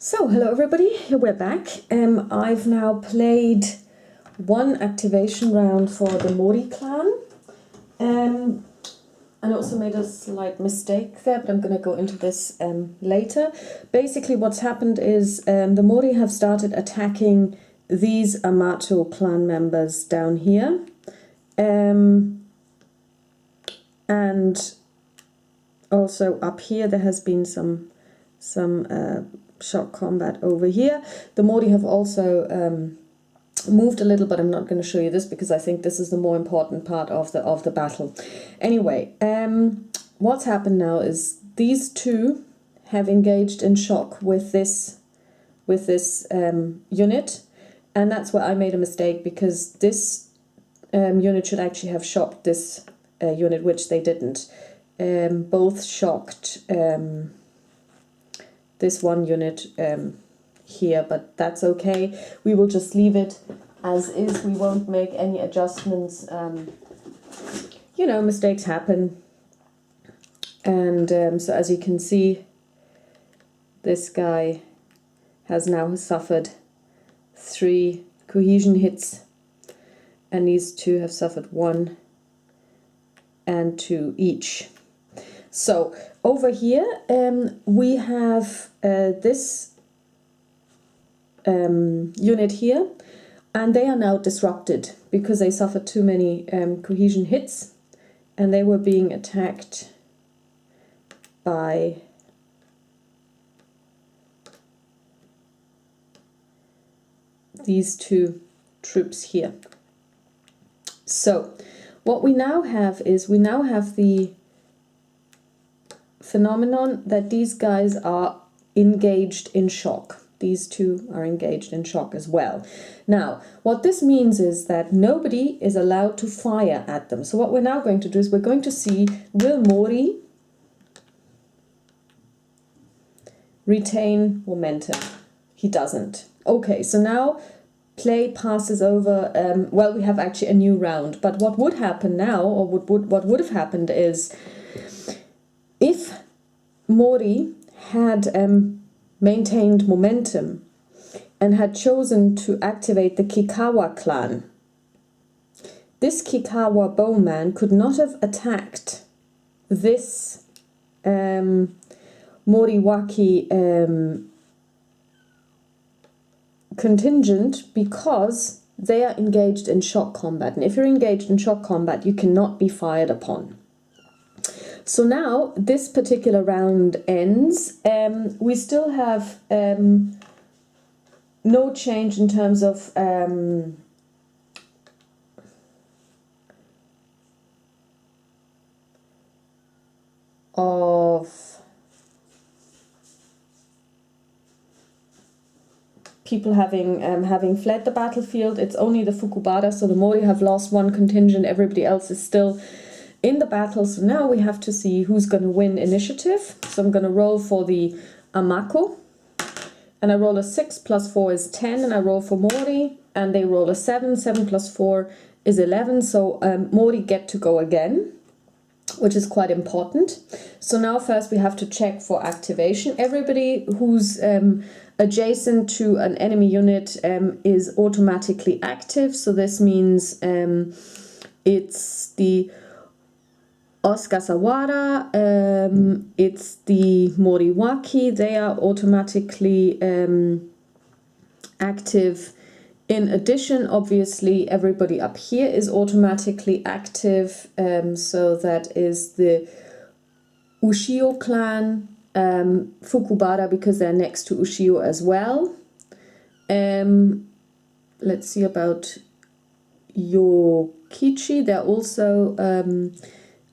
So, hello everybody, we're back. I've now played one activation round for the Mori clan. And also made a slight mistake there, but I'm going to go into this later. Basically what's happened is the Mori have started attacking these Amato clan members down here. And also up here there has been some shock combat over here. The Mori have also moved a little, but I'm not going to show you this because I think this is the more important part of the battle. Anyway, what's happened now is these two have engaged in shock with this unit, and that's where I made a mistake, because this unit should actually have shocked this unit, which they didn't. Both shocked this one unit here, but that's okay. We will just leave it as is. We won't make any adjustments. You know, mistakes happen. And so as you can see, this guy has now suffered 3 cohesion hits, and these two have suffered 1 and 2 each. So over here we have this unit here, and they are now disrupted because they suffered too many cohesion hits, and they were being attacked by these 2 troops here. So what we now have is the phenomenon that these guys are engaged in shock. These 2 are engaged in shock as well. Now, what this means is that nobody is allowed to fire at them. So what we're now going to do is we're going to see, will Mori retain momentum? He doesn't. Okay, so now play passes over. Well, we have actually a new round, but what would happen now, or what would have happened is, if Mori had maintained momentum and had chosen to activate the Kikawa clan, this Kikawa bowman could not have attacked this Moriwaki contingent, because they are engaged in shock combat. And if you're engaged in shock combat, you cannot be fired upon. So now this particular round ends. We still have no change in terms of people having fled the battlefield. It's only the Fukubara, so the Mori have lost 1 contingent. Everybody else is still in the battle. So now we have to see who's going to win initiative. So I'm going to roll for the Amako, and I roll a 6 plus 4 is 10, and I roll for Mori, and they roll a 7. 7 plus 4 is 11. So Mori get to go again, which is quite important. So now first we have to check for activation. Everybody who's adjacent to an enemy unit is automatically active. So this means it's the Oskasawara, it's the Moriwaki, they are automatically active. In addition, obviously, everybody up here is automatically active, so that is the Ushio clan, Fukubara, because they're next to Ushio as well. Let's see about Yokichi, they're also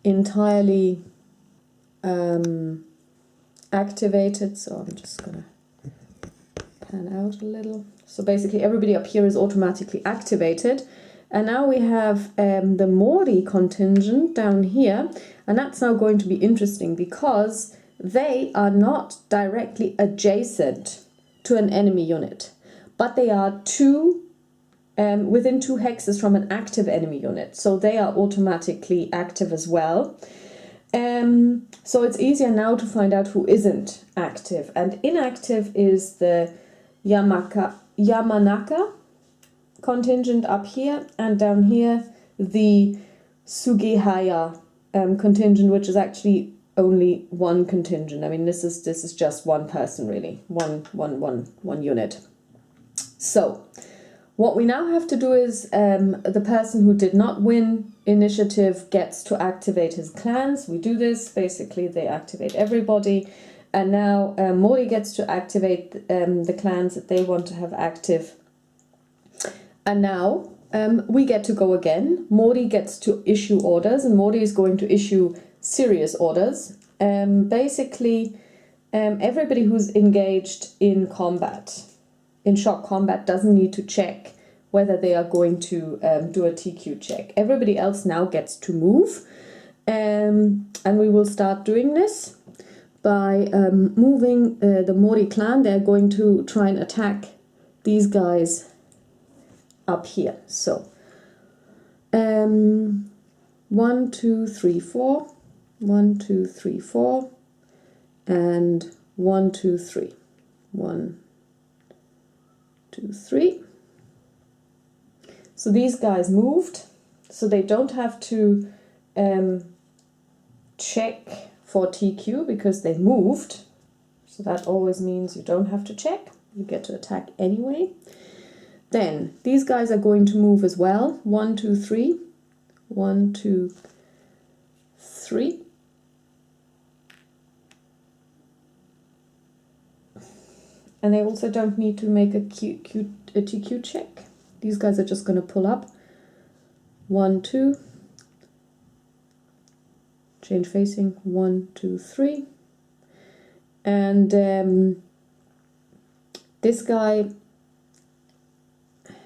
entirely activated, so I'm just gonna pan out a little. So basically everybody up here is automatically activated, and now we have the Mori contingent down here, and that's now going to be interesting because they are not directly adjacent to an enemy unit, but they are within 2 hexes from an active enemy unit, so they are automatically active as well. So it's easier now to find out who isn't active. And inactive is the Yamanaka contingent up here, and down here the Sugihaya contingent, which is actually only one contingent. I mean, this is just one person, really, one unit. So what we now have to do is the person who did not win initiative gets to activate his clans. We do this, basically they activate everybody, and now Mori gets to activate the clans that they want to have active. And now we get to go again. Mori gets to issue orders, and Mori is going to issue serious orders. Basically, everybody who's engaged in combat, in shock combat, doesn't need to check whether they are going to do a TQ check. Everybody else now gets to move, and we will start doing this by moving the Mori clan. They're going to try and attack these guys up here. So 1, 2, 3, 4, 1, 2, 3, 4, and 1, 2, 3, 1, 2, 3. So these guys moved, so they don't have to check for TQ because they moved. So that always means you don't have to check, you get to attack anyway. Then these guys are going to move as well. 1, 2, 3. 1, 2, 3. And they also don't need to make a TQ check. These guys are just going to pull up. 1, 2. Change facing. 1, 2, 3. And this guy,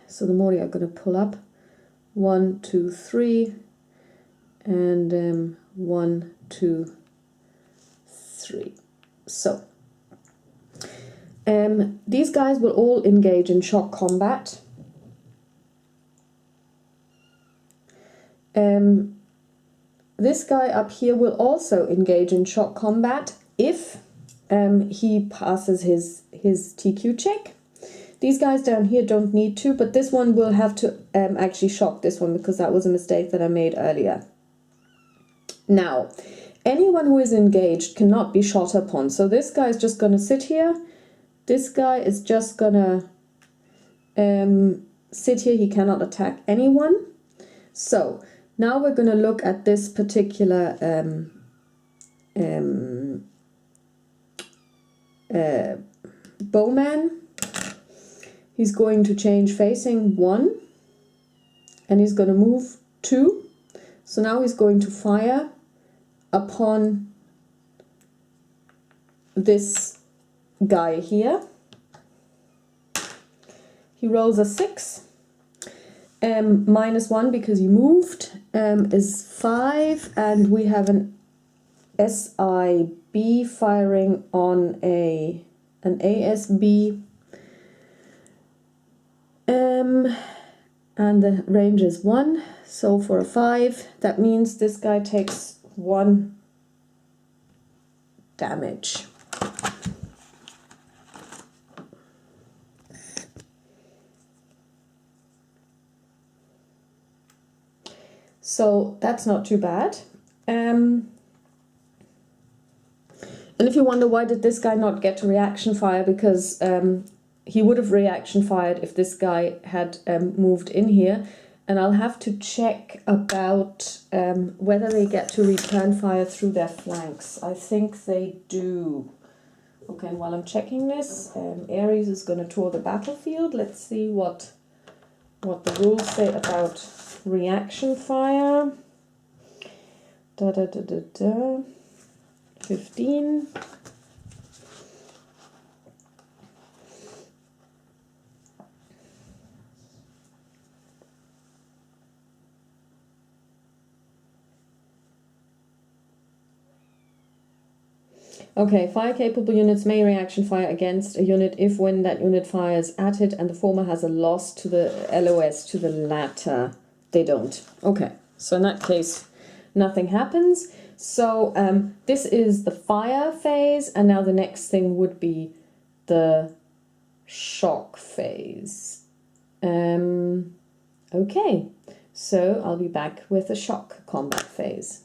so the Mori are going to pull up. 1, 2, 3. And 1, 2, 3. So these guys will all engage in shock combat. This guy up here will also engage in shock combat if he passes his TQ check. These guys down here don't need to, but this one will have to actually shock this one because that was a mistake that I made earlier. Now, anyone who is engaged cannot be shot upon. So this guy is just going to sit here. This guy is just going to sit here. He cannot attack anyone. So now we're going to look at this particular bowman. He's going to change facing 1 and he's going to move 2. So now he's going to fire upon this guy here. He rolls a 6. -1 because he moved is 5, and we have an SIB firing on an ASB. And the range is 1, so for a 5, that means this guy takes 1 damage. So that's not too bad. And if you wonder why did this guy not get to reaction fire, because he would have reaction fired if this guy had moved in here, and I'll have to check about whether they get to return fire through their flanks. I think they do. Okay, and while I'm checking this, Ares is going to tour the battlefield. Let's see what the rules say about reaction fire. 15. Okay, fire-capable units may reaction fire against a unit if when that unit fires at it and the former has a loss to the LOS to the latter. They don't. Okay, so in that case, nothing happens. So this is the fire phase, and now the next thing would be the shock phase. Okay, so I'll be back with the shock combat phase.